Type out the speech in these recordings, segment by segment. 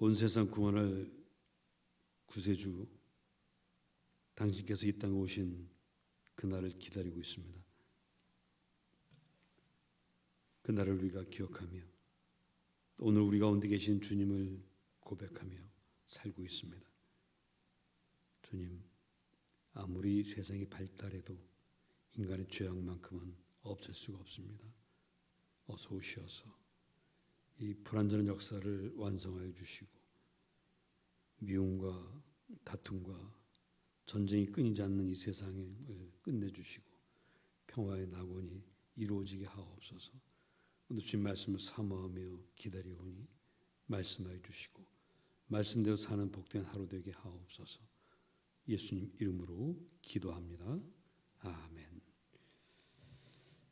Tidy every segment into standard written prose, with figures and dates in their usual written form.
온 세상 구원할 구세주 당신께서 이 땅에 오신 그날을 기다리고 있습니다. 그날을 우리가 기억하며 오늘 우리 가운데 계신 주님을 고백하며 살고 있습니다. 주님, 아무리 세상이 발달해도 인간의 죄악만큼은 없앨 수가 없습니다. 어서 오시어서 이 불완전한 역사를 완성하여 주시고 미움과 다툼과 전쟁이 끊이지 않는 이 세상을 끝내주시고 평화의 낙원이 이루어지게 하옵소서. 오늘 주님 말씀을 사모하며 기다려오니 말씀하여 주시고 말씀대로 사는 복된 하루 되게 하옵소서. 예수님 이름으로 기도합니다. 아멘.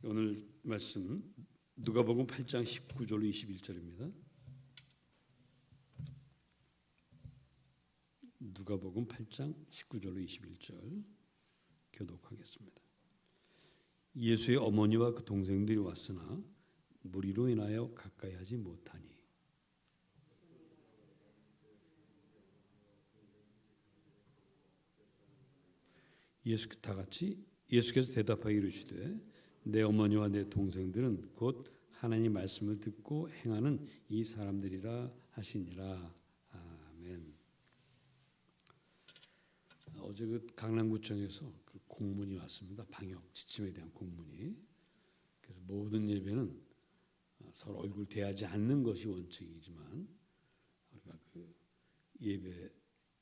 오늘 말씀 누가복음 8장 19절로 21절입니다. 누가복음 8장 19절로 21절 교독하겠습니다. 예수의 어머니와 그 동생들이 왔으나 무리로 인하여 가까이 하지 못하니 예수께서 대답하여 이르시되 내 어머니와 내 동생들은 곧 하나님의 말씀을 듣고 행하는 이 사람들이라 하시니라. 아멘. 어제 그 강남구청에서 그 공문이 왔습니다. 방역 지침에 대한 공문이. 그래서 모든 예배는 서로 얼굴 대하지 않는 것이 원칙이지만 우리가 그 예배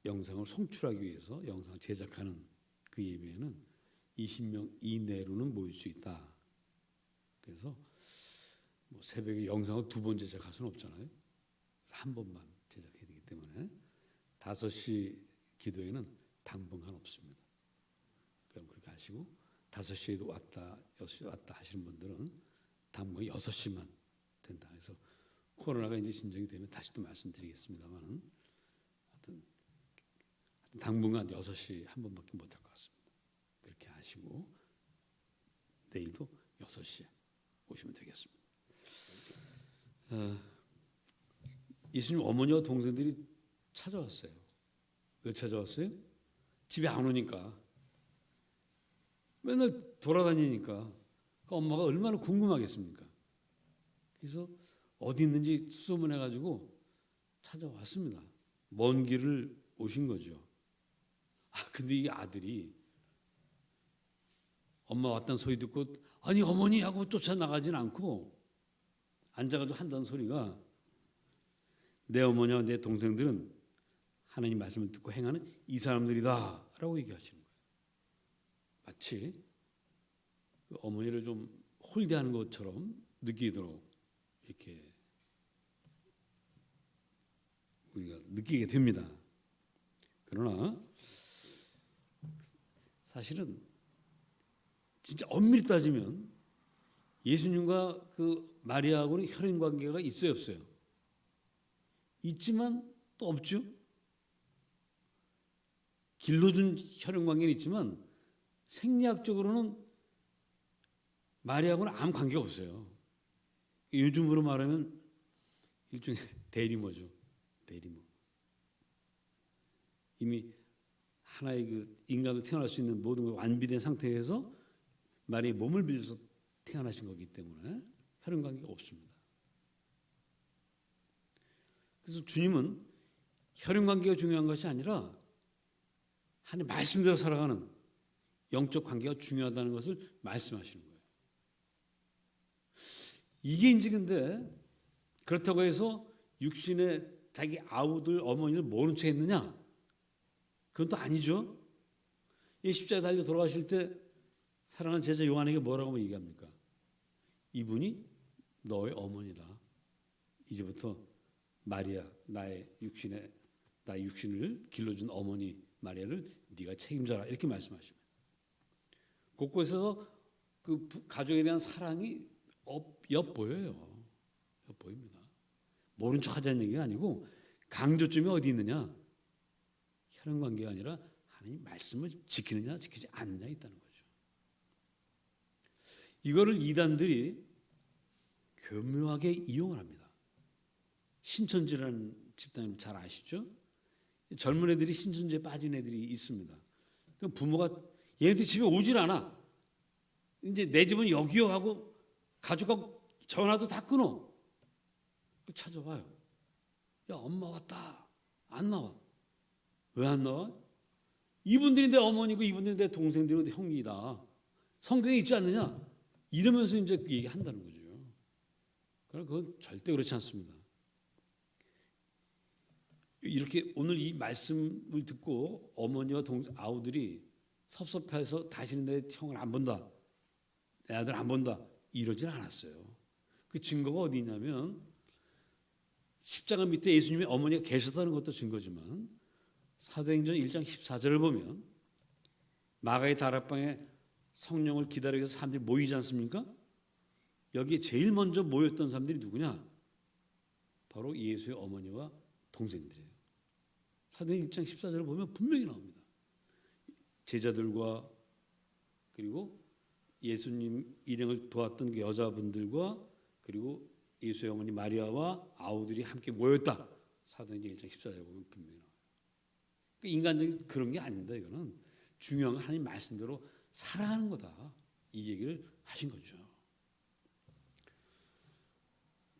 영상을 송출하기 위해서 영상 제작하는 그 예배에는 20명 이내로는 모일 수 있다. 그래서 뭐 새벽에 영상을 2번 제작할 수는 없잖아요. 그래서 한 번만 제작해야 되기 때문에 5시 기도에는 당분간 없습니다. 그럼 그렇게 하시고 5시에도 왔다 6시에 왔다 하시는 분들은 당분간 6시만 된다. 그래서 코로나가 이제 진정이 되면 다시 또 말씀드리겠습니다만 하여튼 당분간 6시 한 번밖에 못할 것 같습니다. 그렇게 하시고 내일도 6시에 오시면 되겠습니다. 예수님 어머니와 동생들이 찾아왔어요. 왜 찾아왔어요? 집에 안 오니까. 맨날 돌아다니니까 그 엄마가 얼마나 궁금하겠습니까? 그래서 어디 있는지 수소문해가지고 찾아왔습니다. 먼 길을 오신 거죠. 근데 이 아들이 엄마 왔다는 소리 듣고 아니 어머니 하고 쫓아나가진 않고 앉아가지고 한다는 소리가 내 어머니와 내 동생들은 하나님 말씀을 듣고 행하는 이 사람들이다 라고 얘기하시는 거예요. 마치 그 어머니를 좀 홀대하는 것처럼 느끼도록 이렇게 우리가 느끼게 됩니다. 그러나 사실은 진짜 엄밀히 따지면 예수님과 그 마리아하고는 혈연 관계가 있어요, 없어요? 있지만 또 없죠. 길러준 혈연 관계는 있지만 생리학적으로는 마리아하고는 아무 관계가 없어요. 요즘으로 말하면 일종의 대리모죠. 대리모. 이미 하나의 그 인간으로 태어날 수 있는 모든 걸 완비된 상태에서 마리아의 몸을 빌려서 태어나신 거기 때문에 혈연 관계가 없습니다. 그래서 주님은 혈연 관계가 중요한 것이 아니라 하나님 말씀대로 살아가는 영적 관계가 중요하다는 것을 말씀하시는 거예요. 이게 이제 근데 그렇다고 해서 육신의 자기 아우들 어머니를 모른 채 했느냐? 그건 또 아니죠. 이 십자가에 달려 돌아가실 때 사랑하는 제자 요한에게 뭐라고 얘기합니까? 이분이 너의 어머니다. 이제부터 마리아 나의 육신을 길러준 어머니 마리아를 네가 책임져라 이렇게 말씀하십니다. 곳곳에서 그 가족에 대한 사랑이 엿보여요. 엿보입니다. 모른 척 하자는 얘기가 아니고 강조점이 어디 있느냐? 혈연 관계가 아니라 하나님 말씀을 지키느냐 지키지 않느냐 있다는 거죠. 이거를 이단들이 교묘하게 이용을 합니다. 신천지라는 집단을 잘 아시죠? 젊은 애들이 신천지에 빠진 애들이 있습니다. 그 부모가 얘네들 집에 오질 않아. 이제 내 집은 여기요 하고 가족하고 전화도 다 끊어. 찾아와요. 야, 엄마 왔다. 안 나와. 왜 안 나와? 이분들이 내 어머니고 이분들이 내 동생들이고 내 형이다. 성경에 있지 않느냐? 이러면서 이제 그 얘기한다는 거죠. 그러나 그건 절대 그렇지 않습니다. 이렇게 오늘 이 말씀을 듣고 어머니와 아우들이 섭섭해서 다시는 내 형을 안 본다, 내 아들 안 본다 이러진 않았어요. 그 증거가 어디 있냐면 십자가 밑에 예수님의 어머니가 계셨다는 것도 증거지만 사도행전 1장 14절을 보면 마가의 다락방에 성령을 기다리기 위해서 사람들이 모이지 않습니까? 여기에 제일 먼저 모였던 사람들이 누구냐? 바로 예수의 어머니와 동생들이에요. 사도행전 1장 14절을 보면 분명히 나옵니다. 제자들과 그리고 예수님 일행을 도왔던 그 여자분들과 그리고 예수의 어머니 마리아와 아우들이 함께 모였다. 사도행전 1장 14절을 보면 분명히 나와요. 그러니까 인간적인 그런 게 아닙니다. 이거는 중요한 건 하나님 말씀대로 살아가는 거다. 이 얘기를 하신 거죠.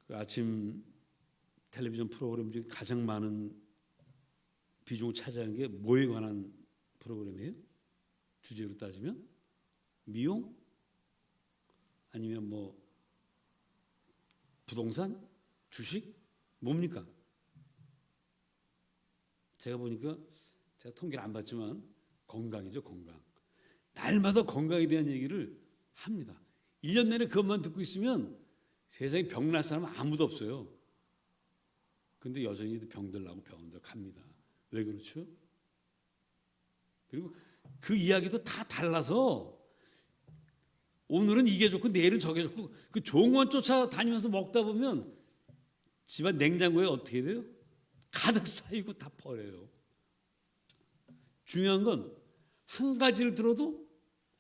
그 아침 텔레비전 프로그램 중에 가장 많은 비중을 차지하는 게 뭐에 관한 프로그램이에요? 주제로 따지면 미용? 아니면 뭐 부동산? 주식? 뭡니까? 제가 보니까 제가 통계를 안 봤지만 건강이죠, 건강. 날마다 건강에 대한 얘기를 합니다. 1년 내내 그것만 듣고 있으면 세상에 병날 사람은 아무도 없어요. 근데 여전히 병들 나고 병원들 갑니다. 왜 그렇죠? 그리고 그 이야기도 다 달라서 오늘은 이게 좋고 내일은 저게 좋고 그 좋은 건 쫓아다니면서 먹다 보면 집안 냉장고에 어떻게 돼요? 가득 쌓이고 다 버려요. 중요한 건 한 가지를 들어도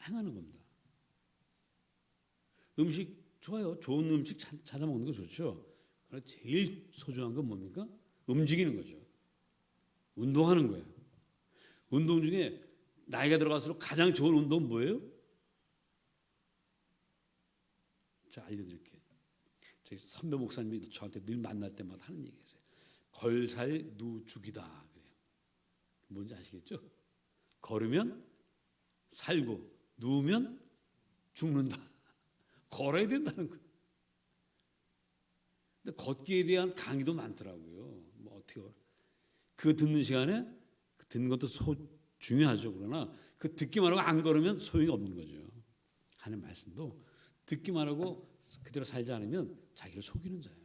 행하는 겁니다. 음식 좋아요. 좋은 음식 찾아 먹는 거 좋죠. 그러나 제일 소중한 건 뭡니까? 움직이는 거죠. 운동하는 거예요. 운동 중에 나이가 들어갈수록 가장 좋은 운동은 뭐예요? 제가 알려드릴게요. 저희 선배 목사님이 저한테 늘 만날 때마다 하는 얘기였어요. 걸살누죽이다 그래요. 뭔지 아시겠죠? 걸으면 살고 누우면 죽는다. 걸어야 된다는 거예요. 근데 걷기에 대한 강의도 많더라고요. 뭐 어떻게 걸어? 그 듣는 시간에 듣는 것도 중요하죠. 그러나 그 듣기만 하고 안 걸으면 소용이 없는 거죠. 하는 말씀도 듣기만 하고 그대로 살지 않으면 자기를 속이는 자예요.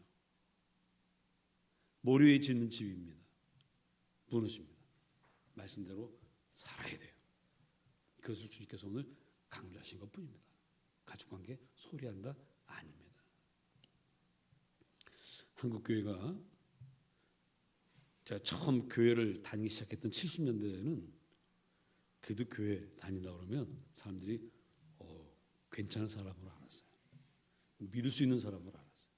모래 위에 짓는 집입니다. 무너집니다. 말씀대로 살아야 돼요. 그것을 주님께서 오늘 강조하신 것뿐입니다. 가족관계 소리한다? 아닙니다. 한국교회가 제가 처음 교회를 다니기 시작했던 70년대에는 그래도 교회 다닌다 그러면 사람들이 괜찮은 사람으로 알았어요. 믿을 수 있는 사람으로 알았어요.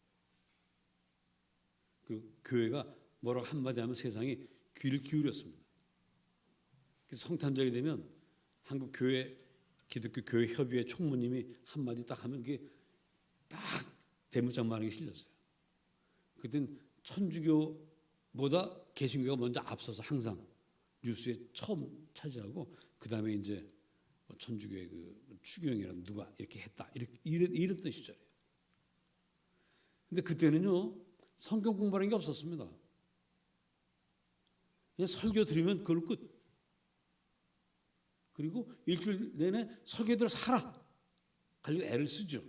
그 교회가 뭐라고 한마디 하면 세상이 귀를 기울였습니다. 그래서 성탄절이 되면 한국 교회 기독교 교회 협의회 총무님이 한마디 딱 하면 그게 딱 대문짝만하게 실렸어요. 그땐 천주교보다 개신교가 먼저 앞서서 항상 뉴스에 처음 차지하고 그 다음에 이제 천주교의 그 추경이라는 누가 이렇게 했다 이랬던 시절이에요. 근데 그때는요 성경 공부라는 게 없었습니다. 그냥 설교 들으면 그걸 끝. 그리고 일주일 내내 설교대로 살아. 가지고 애를 쓰죠.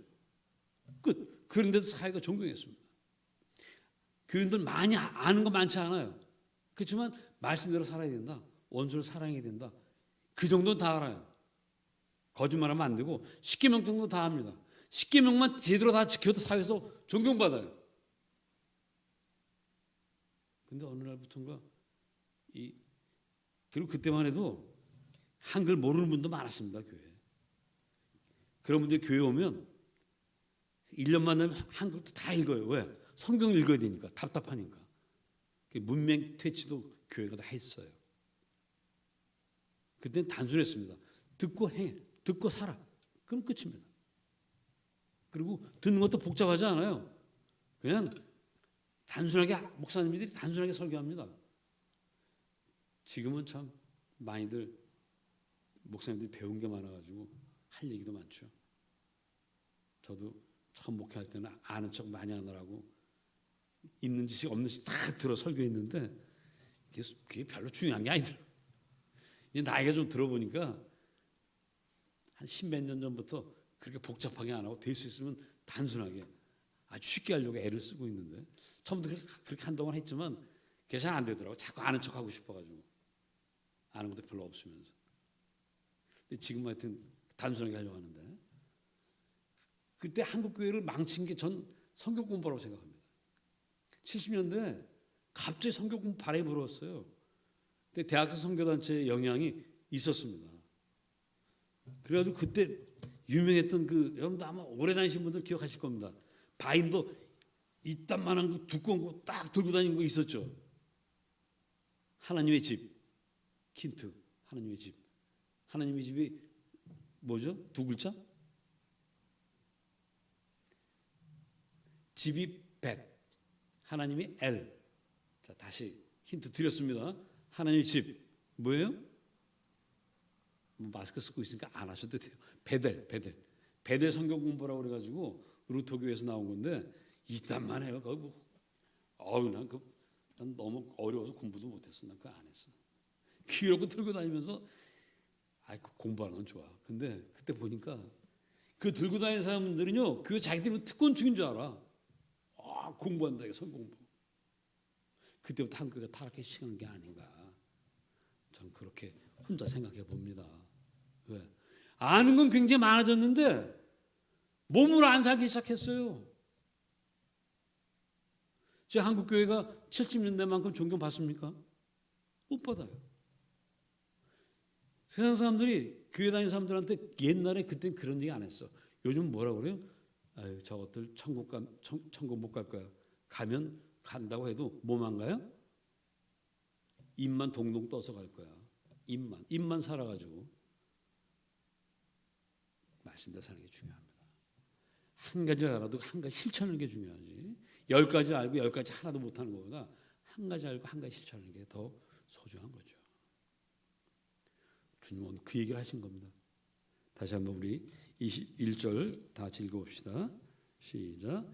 끝. 그런데도 사회가 존경했습니다. 교인들 많이 아는 거 많지 않아요. 그렇지만 말씀대로 살아야 된다. 원수를 사랑해야 된다. 그 정도는 다 알아요. 거짓말하면 안 되고 10계명 정도 다 합니다. 10계명만 제대로 다 지켜도 사회에서 존경받아요. 근데 어느 날부터인가 그리고 그때만 해도 한글 모르는 분도 많았습니다. 교회에. 그런 분들이 교회 오면 1년만 되면 한글도 다 읽어요. 왜? 성경 읽어야 되니까 답답하니까. 문맹 퇴치도 교회가 다 했어요. 그때는 단순했습니다. 듣고 행해, 듣고 살아. 그럼 끝입니다. 그리고 듣는 것도 복잡하지 않아요. 그냥 단순하게 목사님들이 단순하게 설교합니다. 지금은 참 많이들 목사님들이 배운 게 많아가지고 할 얘기도 많죠. 저도 처음 목회할 때는 아는 척 많이 하느라고 있는 지식 없는 지식 다 들어 설교했는데 그게 별로 중요한 게 아니더라고요. 나이가 좀 들어보니까 한 10몇 년 전부터 그렇게 복잡하게 안 하고 될 수 있으면 단순하게 아주 쉽게 하려고 애를 쓰고 있는데 처음부터 그렇게 한동안 했지만 그게 잘 안 되더라고요. 자꾸 아는 척 하고 싶어가지고 아는 것도 별로 없으면서. 근데 지금 하여튼 단순하게 하려고 하는데 그때 한국 교회를 망친 게 전 성경 공부라고 생각합니다. 70년대 갑자기 성경 공부 바람이 불었어요. 근데 대학생 선교단체의 영향이 있었습니다. 그래가지고 그때 유명했던 여러분도 아마 오래 다니신 분들 기억하실 겁니다. 바인더 이딴만한 거 두꺼운 거 딱 들고 다니는 거 있었죠. 하나님의 집, 힌트. 하나님의 집. 하나님의 집이 뭐죠? 두 글자? 집이 벳, 하나님이 엘. 자, 다시 힌트 드렸습니다. 하나님의 집 뭐예요? 마스크 쓰고 있으니까 안 하셔도 돼요. 베델 성경 공부라고 그래가지고 루터교에서 나온 건데 이딴만 해요. 난 너무 어려워서 공부도 못했어. 난 그거 안 했어. 이러고 들고 다니면서 공부하는 건 좋아. 근데 그때 보니까 그 들고 다니는 사람들은요, 그 자기들은 특권층인 줄 알아. 공부한다 이게 성경 공부. 그때부터 한국가 타락해 시작한 게 아닌가. 전 그렇게 혼자 생각해 봅니다. 왜? 아는 건 굉장히 많아졌는데 몸으로 안 살기 시작했어요. 제 한국 교회가 70년대만큼 존경받습니까? 못 받아요. 세상 사람들이 교회 다니는 사람들한테 옛날에 그때 그런 얘기 안 했어. 요즘 뭐라고 그래요? 저것들 천국 못 갈 거야. 간다고 해도 뭐만 가요? 입만 동동 떠서 갈 거야. 입만 살아가지고 말씀대로 사는 게 중요합니다. 한 가지 알아도 한 가지 실천하는 게 중요하지. 10가지 알고 10가지 하나도 못하는 것보다 한 가지 알고 한 가지 실천하는 게 더 소중한 거죠. 주님은 오늘 그 얘기를 하신 겁니다. 다시 한번 우리 21절 다 읽어봅시다. 시작.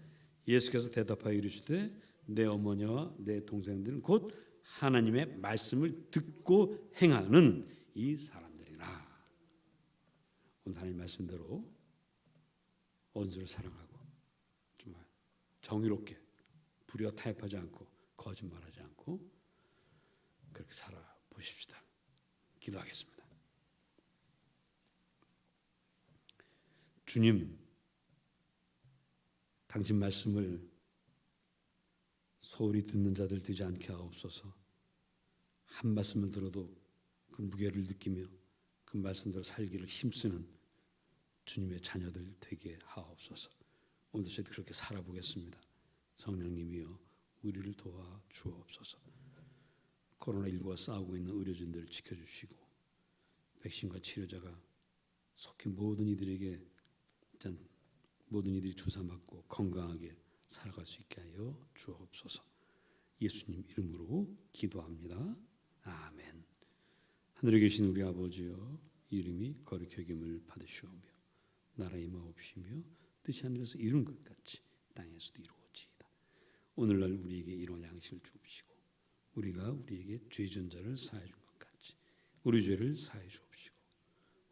예수께서 대답하여 이르시되 내 어머니와 내 동생들은 곧 하나님의 말씀을 듣고 행하는 이 사람들이라. 오늘 하나님 말씀대로 원수를 사랑하고 정말 정의롭게 불의와 타협하지 않고 거짓말하지 않고 그렇게 살아보십시다. 기도하겠습니다. 주님, 당신 말씀을 소홀히 듣는 자들 되지 않게 하옵소서. 한 말씀을 들어도 그 무게를 느끼며 그 말씀대로 살기를 힘쓰는 주님의 자녀들 되게 하옵소서. 오늘도 저희들 그렇게 살아보겠습니다. 성령님이여 우리를 도와 주옵소서. 코로나19와 싸우고 있는 의료진들을 지켜주시고 백신과 치료자가 속히 모든 이들에게 모든 이들이 주사 맞고 건강하게 살아갈 수 있게 하여 주옵소서. 예수님 이름으로 기도합니다. 아멘. 하늘에 계신 우리 아버지여, 이름이 거룩히 여김을 받으시오며 나라의 마옵시며 뜻이 하늘에서 이룬 것 같이 땅에서도 이루어지이다. 오늘날 우리에게 일용할 양식을 주옵시고 우리가 우리에게 죄진 자를 사해 준 것 같이 우리 죄를 사해 주옵시고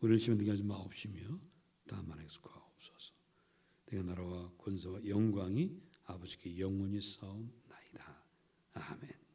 우리를 시험에 들게 하지 마옵시며 다만 에서 구하옵소서. 내가 나라와 권세와 영광이 아버지께 영원히 싸움나이다. 아멘.